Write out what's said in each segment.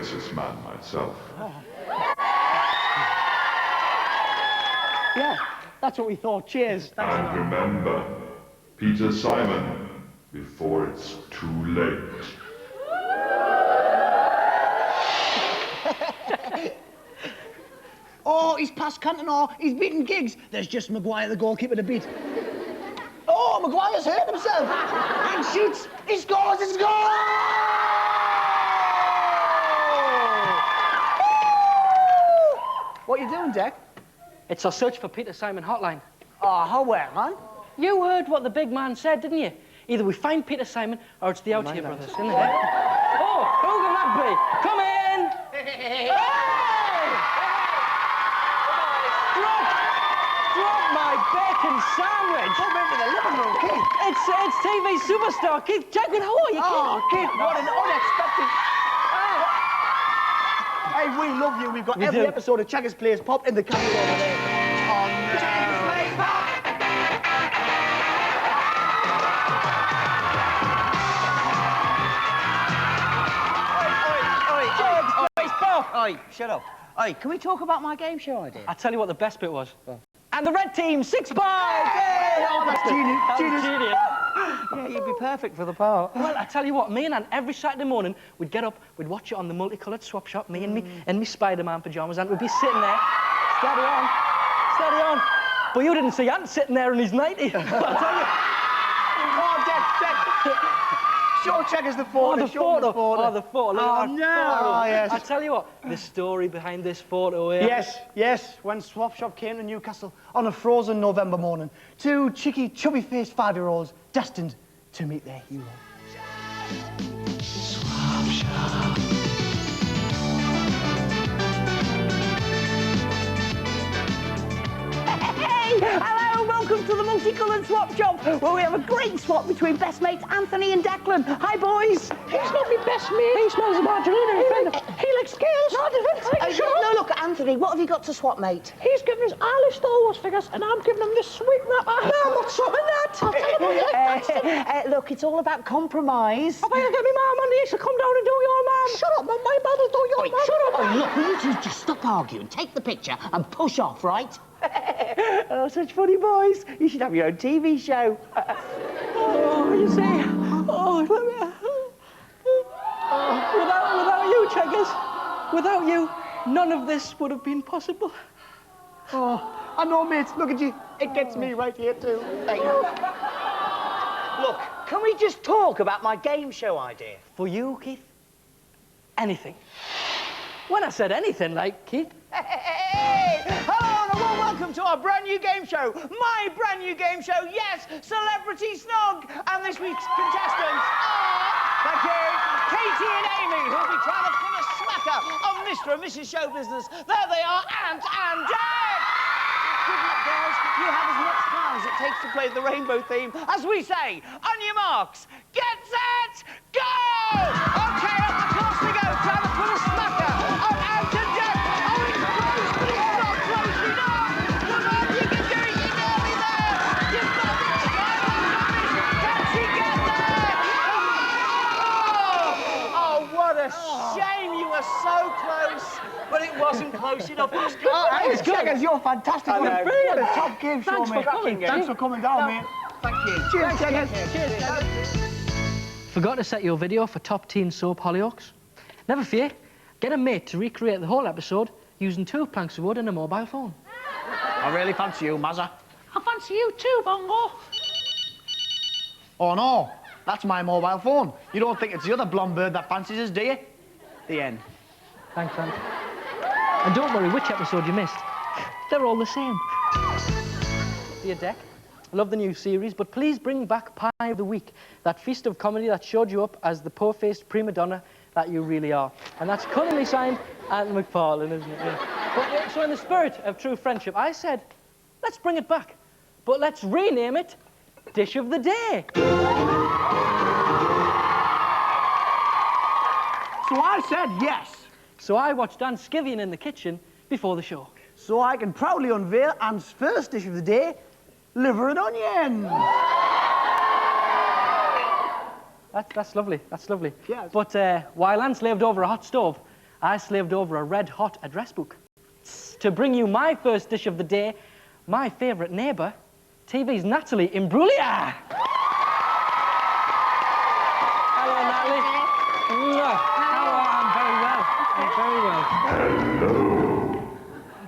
racist man myself. Oh. Yeah, that's what we thought. Cheers. Thanks and remember, Peter Simon, before it's too late. Oh, he's past Cantona. He's beaten Giggs. There's just Maguire, the goalkeeper, to beat. Oh, Maguire's hurt himself. And shoots. He scores. He scores! What are you doing, Dec? It's our search for Peter Simon hotline. Oh, how well, man? You heard what the big man said, didn't you? Either we find Peter Simon or it's the Out Here Brothers, isn't it? Oh, who can that be? Come in! Hey! Drop my bacon sandwich! Come into the living room, Keith. It's TV superstar Keith Chegwin. How are you, Keith? Oh, Keith, what an unexpected... Hey, we love you. We've got every episode of Cheggers Plays Pop in the camera over there. On Cheggers Plays Pop! Oi, shut up. Oi, can we talk about my game show idea? I'll tell you what the best bit was. And the red team, 6 points! Hey! Oh, that's genius. Yeah, you'd be perfect for the part. Well, I tell you what, me and Anne, every Saturday morning, we'd get up, we'd watch it on the multicoloured swap shop, me and me Spider-Man pyjamas, and we'd be sitting there, steady on. But you didn't see Ant sitting there in his nightie. I'll tell you. Oh, Dec. Show Cheggers the photo. Oh, the photo. Oh, no. Oh, yes. I tell you what, the story behind this photo here. Yes. When Swap Shop came to Newcastle on a frozen November morning, 2 cheeky, chubby-faced 5-year-olds destined to meet their hero. Swap Shop. Hey! Hello, welcome to the multicoloured swap shop, where we have a great swap between best mates Anthony and Declan. Hi, boys. He's not my best mate. He smells of margarine. He likes girls. No, look, Anthony, what have you got to swap, mate? He's giving us all his Star Wars figures, and I'm giving him this sweet wrapper. No, I'm not swapping that. I'll tell him what you like. Look, it's all about compromise. I better get my mum on the to come down and do your mum. Shut up, Mum. My mother'll do your mum. Shut up. Oh, look, will you two just stop arguing, take the picture, and push off, right? Oh, such funny boys. You should have your own TV show. Oh, you see? Without you, Cheggers, without you, none of this would have been possible. Oh, I know, mate. Look at you. It gets me right here, too. Look, can we just talk about my game show idea? For you, Keith, anything. When I said anything, like, Keith. Hey! Hello and a warm welcome to our brand new game show. My brand new game show, yes, Celebrity Snog. And this week's contestants are, thank you, Katie and Amy, who'll be trying to pull a smacker on Mr. and Mrs. Show Business. There they are, Ant and Dec! Good luck, girls. You have as much time as it takes to play the rainbow theme. As we say, on your marks, get set, go! Okay, up the course we go. Trying to pull a smacker on Ant and Dec. Oh, it's close, but it's not close enough. Come on, you can do it. You're nearly there. You've got the time on the Can she get there? Oh, what a shame. You were so close. But it wasn't close enough. It was good. Hey, Cheggers, you're fantastic. What a top game show, Thanks mate. for coming, Thanks for coming down, mate. Thank you. Cheers, Cheggers. Cheers, Forgot to set your video for top teen soap Hollyoaks? Never fear. Get a mate to recreate the whole episode using 2 planks of wood and a mobile phone. I really fancy you, Mazza. I fancy you too, Bongo. Oh, no. That's my mobile phone. You don't think it's the other blonde bird that fancies us, do you? The end. Thanks, Ant. And don't worry which episode you missed. They're all the same. Dear Dec, I love the new series, but please bring back Pie of the Week, that feast of comedy that showed you up as the poor-faced prima donna that you really are. And that's cunningly signed Ant McFarlane, isn't it? Yeah. But, so in the spirit of true friendship, I said, let's bring it back, but let's rename it Dish of the Day. So I said yes. So I watched Dan Scythian in the kitchen before the show. So I can proudly unveil Ant's first dish of the day, liver and onion. That's lovely, that's lovely. Yeah. But while Ant's lived over a hot stove, I slaved over a red-hot address book to bring you my first dish of the day, my favourite neighbour, TV's Natalie Imbruglia. Hello, Natalie. I'm very well. Hello.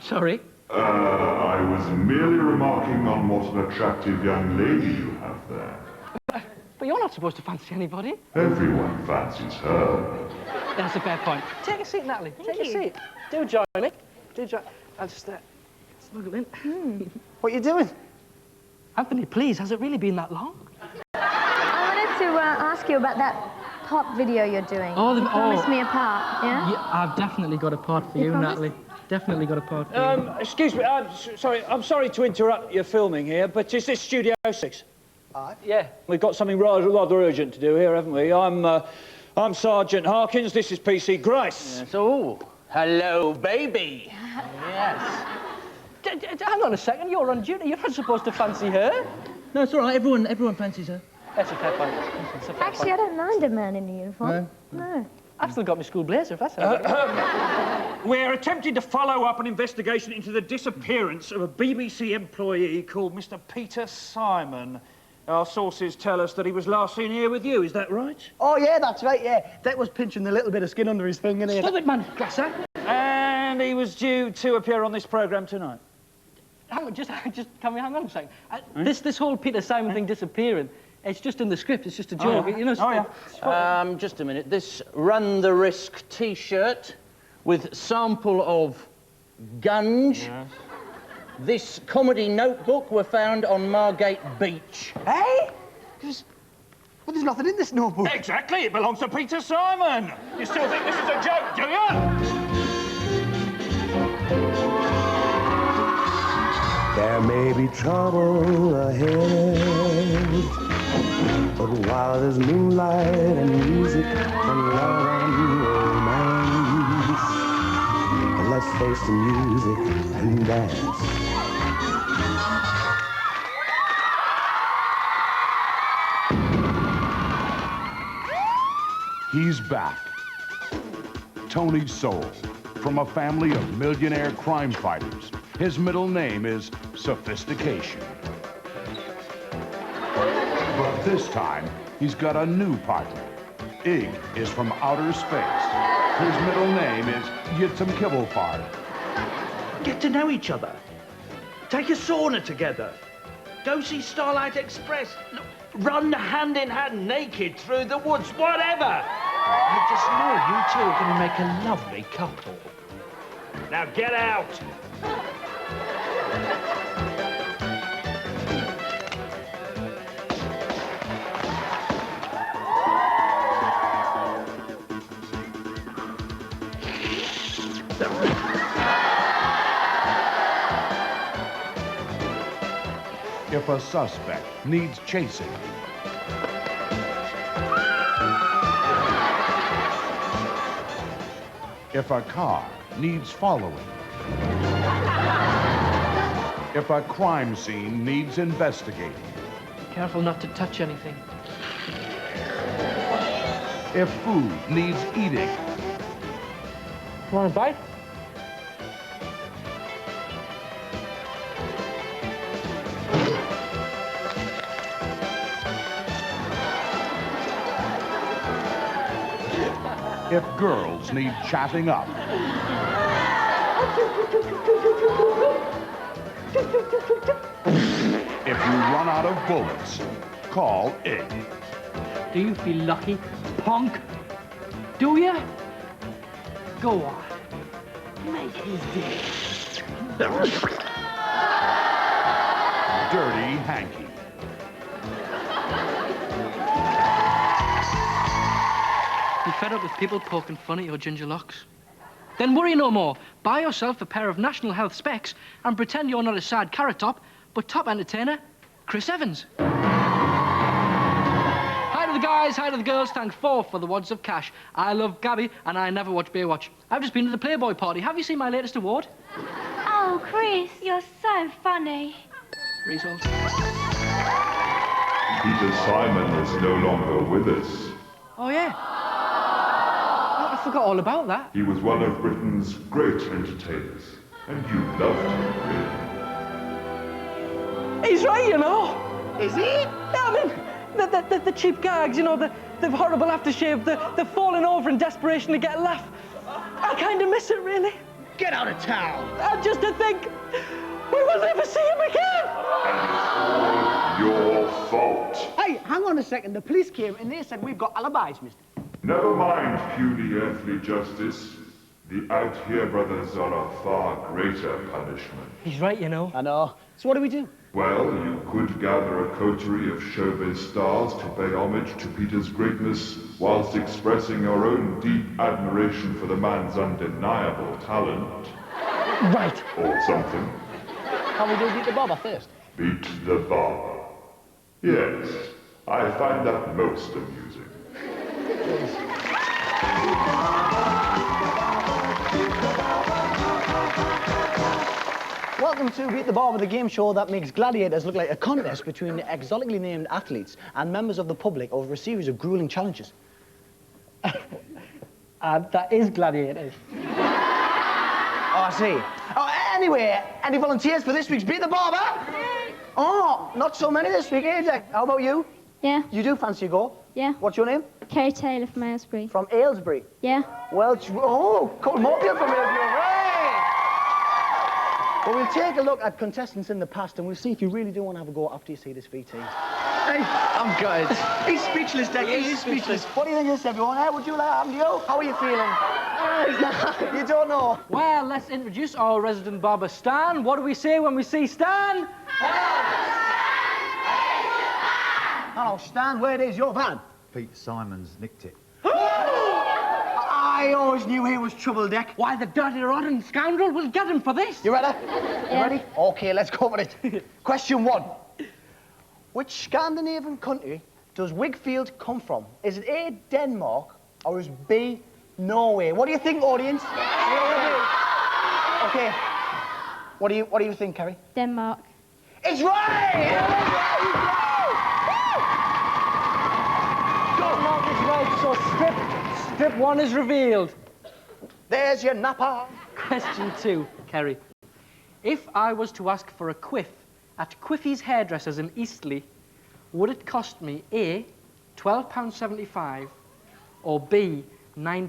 Sorry? I was merely remarking on what an attractive young lady you have there. But you're not supposed to fancy anybody. Everyone fancies her. That's a fair point. Take a seat, Natalie. Take a seat. Do join me. Do join. I'll just snuggle in. What are you doing? Anthony, please, has it really been that long? I wanted to ask you about that pop video you're doing. Oh, you promised me a part, yeah? Yeah, I've definitely got a part for you, promised? Natalie. Definitely got a part for you. Excuse me, I'm sorry to interrupt your filming here, but is this Studio 6? Yeah. We've got something rather urgent to do here, haven't we? I'm Sergeant Harkins, this is PC Grace. Yes. Oh, hello, baby. Yes. Hang on a second, you're on duty. You're not supposed to fancy her. No, it's all right. Everyone fancies her. That's a fair point. That's a fair Actually, I don't mind a man in a uniform. No. I've still got my school blazer, if that's all right. We're attempting to follow up an investigation into the disappearance of a BBC employee called Mr. Peter Simon. Our sources tell us that he was last seen here with you, is that right? Oh, yeah, that's right, yeah. That was pinching the little bit of skin under his fingernail. Stop it, man, Grasser. And he was due to appear on this programme tonight. Hang on, just can we hang on a second? This whole Peter Simon thing disappearing, it's just in the script, it's just a joke. You know, Just a minute. This Run the Risk T-shirt with sample of gunge. Yes. This comedy notebook were found on Margate Beach. Hey? Well, there's nothing in this notebook. Exactly, it belongs to Peter Simon. You still think this is a joke, do you? There may be trouble ahead, but while there's moonlight and music and love and romance, let's face the music and dance. He's back. Tony Soul, from a family of millionaire crime fighters. His middle name is Sophistication. But this time, he's got a new partner. Ig is from outer space. His middle name is Yitzham Kibblefart. Get to know each other. Take a sauna together. Go see Starlight Express. Run hand in hand naked through the woods, whatever. I just know you two are going to make a lovely couple. Now get out. If a suspect needs chasing, if a car needs following, if a crime scene needs investigating, Be careful not to touch anything. if food needs eating, Want a bite? if girls need chatting up, if you run out of bullets, call Ig. Do you feel lucky, punk? Do you? Go on. Make his day. Dirty Hanky. You fed up with people poking fun at your ginger locks? Then worry no more. Buy yourself a pair of National Health specs and pretend you're not a sad carrot top, but top entertainer, Chris Evans. Hi to the guys, hi to the girls, thank for the wads of cash. I love Gabby and I never watch Baywatch. I've just been to the Playboy party. Have you seen my latest award? Oh, Chris, you're so funny. Result. Peter Simon is no longer with us. Oh, yeah. I forgot all about that. He was one of Britain's great entertainers, and you loved him, really. He's right, you know. Is he? Yeah, I mean, the cheap gags, you know, the horrible aftershave, the falling over in desperation to get a laugh. I kind of miss it, really. Get out of town. Just to think, we will never see him again. And it's all your fault. Hey, hang on a second. The police came and they said we've got alibis, mister. Never mind puny earthly justice. The Out Here brothers are a far greater punishment. He's right, you know. I know. So what do we do? Well, you could gather a coterie of showbiz stars to pay homage to Peter's greatness whilst expressing your own deep admiration for the man's undeniable talent. Right. Or something. Can we do Beat the Barber first? Beat the barber. Yes, I find that most amusing. Welcome to Beat the Barber, the game show that makes gladiators look like a contest between exotically named athletes and members of the public over a series of grueling challenges. That is gladiators. Oh, I see. Oh, anyway, any volunteers for this week's Beat the Barber? Oh, not so many this week, eh? How about you? Yeah. You do fancy a go? Yeah. What's your name? Kerry Taylor from Aylesbury. From Aylesbury? Yeah. Well, Colin Moorfield from Aylesbury, right! Well, we'll take a look at contestants in the past and we'll see if you really do want to have a go after you see this VT. Hey, I'm good. he's speechless, Dec. He is speechless. What do you think of this, everyone? Hey, would you like to have you? How are you feeling? You don't know? Well, let's introduce our resident barber, Stan. What do we say when we see Stan? Hello, Stan. Where is your van? Peter Simon's nicked it. I always knew he was trouble, Dec. Why, the dirty, rotten scoundrel will get him for this. You ready? You ready? Okay, let's go for it. Question 1. Which Scandinavian country does Wigfield come from? Is it A, Denmark, or is B, Norway? What do you think, audience? Okay. What do you think, Kerry? Denmark. It's right! Denmark is right, so strip 1 is revealed. There's your napper. Question 2, Kerry. If I was to ask for a quiff at Quiffy's Hairdressers in Eastleigh, would it cost me A, £12.75, or B, £9.20?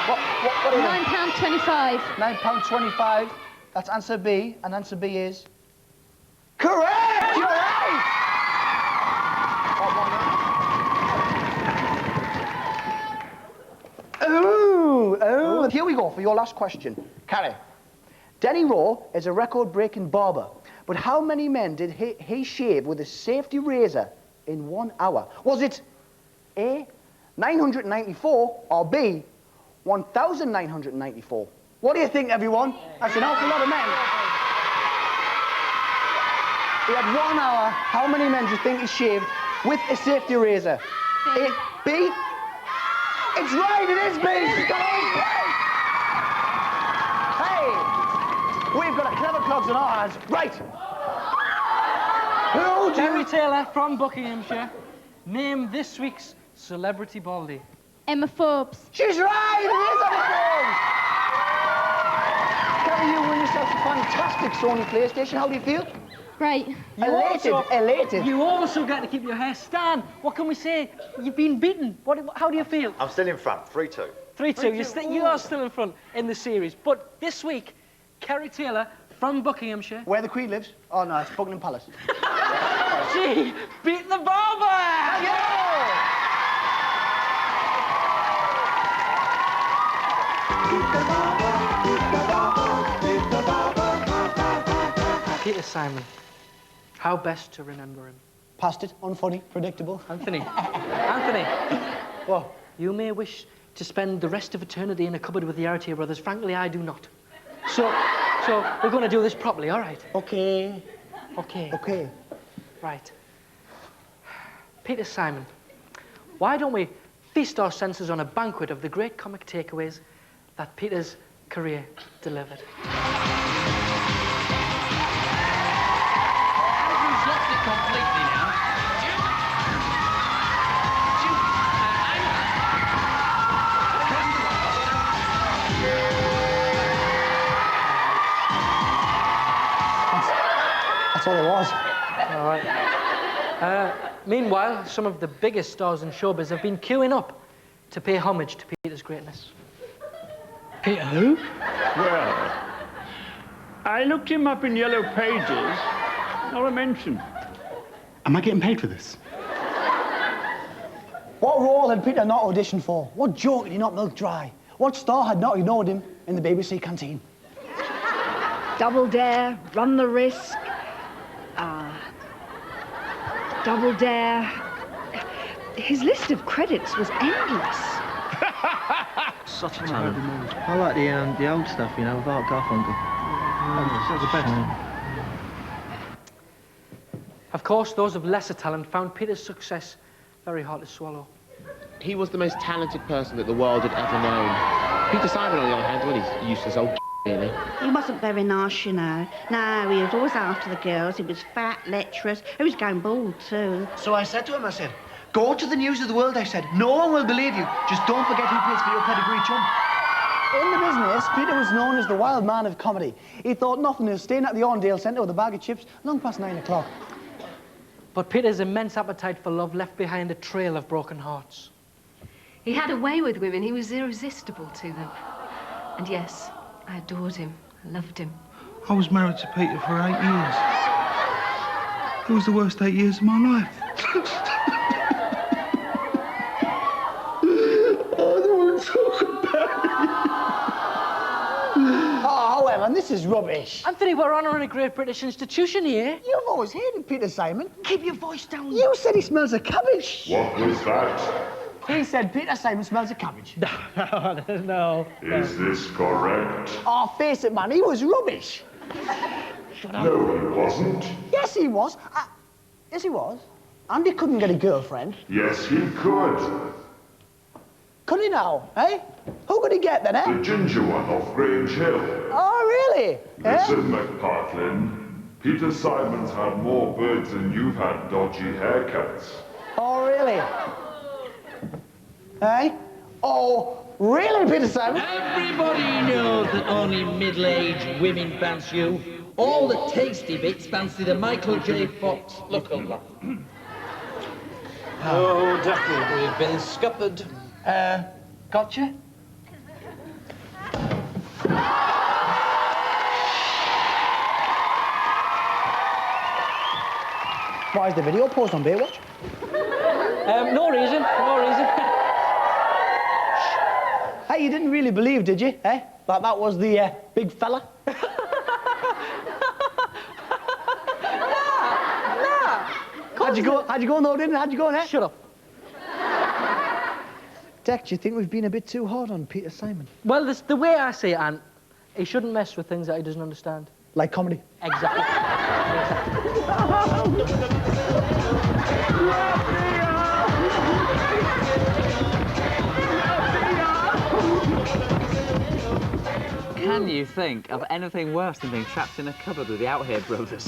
What do you think? £9.25. £9.25. That's answer B, and answer B is... Correct! You're right! Oh, here we go for your last question. Carrie. Denny Rowe is a record-breaking barber, but how many men did he shave with a safety razor in 1 hour? Was it A, 994, or B, 1,994? What do you think, everyone? That's an awful lot of men. He had 1 hour. How many men do you think he shaved with a safety razor? A, B? It's right, it is B! Hey! We've got a clever clogs in our hands. Right! Who do Kerry Taylor from Buckinghamshire. Name this week's celebrity baldy. Emma Forbes. She's right! It is Emma Forbes! Kerry, you win yourself a fantastic Sony PlayStation. How do you feel? Great. Elated. You also get to keep your hair. Stan, what can we say? You've been beaten. How do you feel? I'm still in front, 3-2. 3-2. You are still in front in the series. But this week, Kerry Taylor from Buckinghamshire. Where the Queen lives? Oh, no, it's Buckingham Palace. She beat the barber! Peter Simon. How best to remember him? Past it, unfunny, predictable. Anthony. What? You may wish to spend the rest of eternity in a cupboard with the Artier brothers. Frankly, I do not. So we're going to do this properly, all right? Okay. Okay. Right. Peter Simon, why don't we feast our senses on a banquet of the great comic takeaways that Peter's career delivered? right. Meanwhile, some of the biggest stars in showbiz have been queuing up to pay homage to Peter's greatness. Peter who? Well, I looked him up in Yellow Pages. Not a mention. Am I getting paid for this? What role had Peter not auditioned for? What joke had he not milked dry? What star had not ignored him in the BBC canteen? Double Dare, Run the Risk, Double Dare. His list of credits was endless. Such a talent. I like the old stuff, you know, with Art Garfunkel. That's the best. Of course, those of lesser talent found Peter's success very hard to swallow. He was the most talented person that the world had ever known. Peter Simon, on the other hand, well, he's useless old really. He wasn't very nice, you know. No, he was always after the girls. He was fat, lecherous. He was going bald, too. So I said to him, I said, go to the News of the World, I said. No one will believe you. Just don't forget who plays for your pedigree chum. In the business, Peter was known as the wild man of comedy. He thought nothing of staying at the Orndale Centre with a bag of chips long past 9 o'clock. But Peter's immense appetite for love left behind a trail of broken hearts. He had a way with women. He was irresistible to them. And yes, I adored him. I loved him. I was married to Peter for 8 years. It was the worst 8 years of my life. I don't want to talk about it. Oh, Ellen, this is rubbish. Anthony, we're honouring a great British institution here. You've always hated Peter Simon. Keep your voice down. You said he smells of cabbage. What was that? He said Peter Simon smells of cabbage. No. Is this correct? Oh, face it, man, he was rubbish. No, he wasn't. Yes, he was. Yes, he was. Andy couldn't get a girlfriend. Yes, he could. Could he now, eh? Who could he get then, eh? The ginger one off Grange Hill. Oh, really? Listen, McPartlin. Peter Simon's had more birds than you've had dodgy haircuts. Oh, really? Eh? Oh, really, Peter Simon? Everybody knows that only middle-aged women fancy you. All the tasty bits fancy the Michael J. Fox look-alike. Oh, Ducky, we've been scuppered. Gotcha? Why is the video paused on Baywatch? No reason. Hey, you didn't really believe, did you, eh? That was the big fella? How'd you go, no, didn't it? How'd you go, eh? Shut up. Dec, do you think we've been a bit too hard on Peter Simon? Well, the way I say it, Ant, he shouldn't mess with things that he doesn't understand. Like comedy? Exactly. Can you think of anything worse than being trapped in a cupboard with the Out Here brothers?